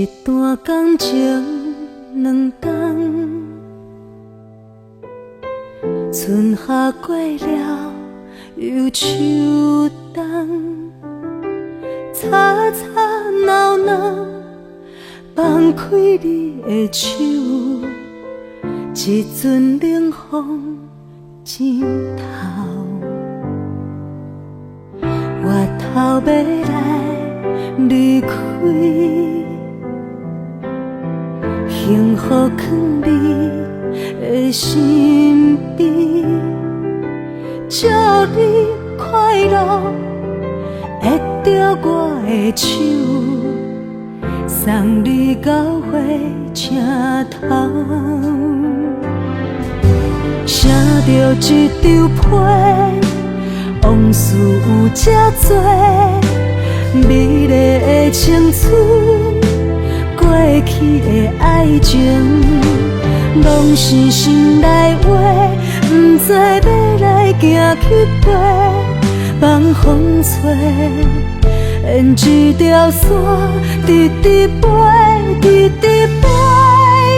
一段感情两天，春夏过了又秋冬，吵吵闹闹，放开你的手，一阵冷风枕头，我头要来离开，幸福藏你的身边，祝你快乐，会着我的手，送你到火车头，写着一张批，往事有这多，美丽的青春，过去的爱情，拢是心内话，不知要来行去佗，放风吹，沿一条线，直直飞，直直飞，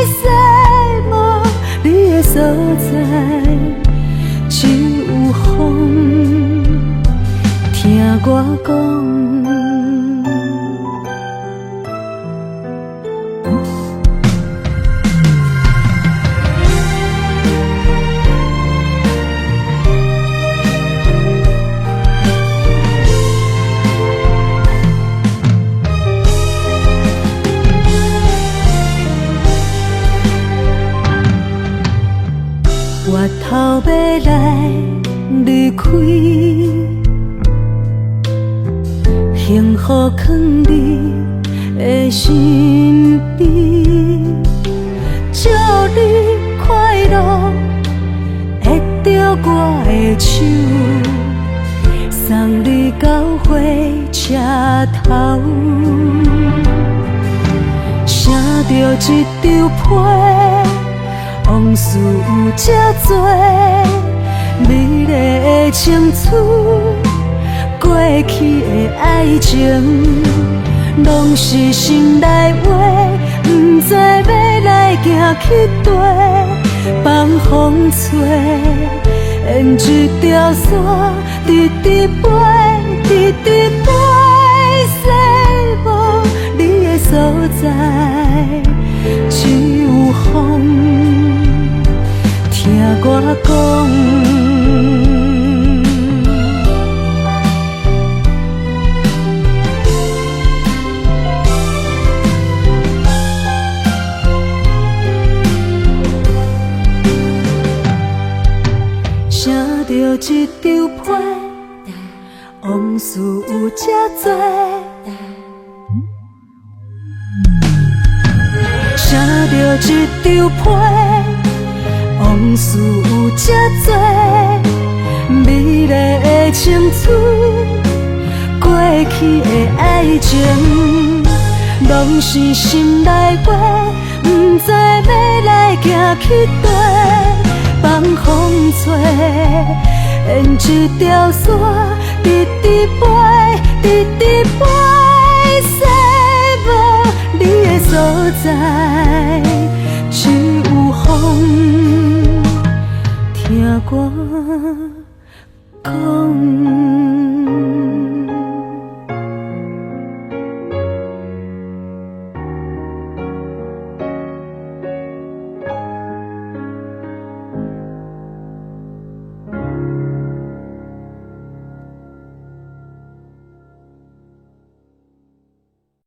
西无你的所在，只有风听我讲。我头要来离开，幸福藏你的身边，祝你快乐，会着我的手，送你到火车头，写着一张批，往事有这多，美丽的青春，过去的爱情，拢是心内话，不知要来行去佗，放风吹，沿一条线，直直飞，直直飞，西无你的所在，只有风听我讲。写着一张批，往事有这多，写着一张批，往事有这多，美丽的青春，过去的爱情，拢是心内话，不知要来行去佗，放风吹，沿一条线，直直飞，直直飞，西无你的所在，只有风听我讲。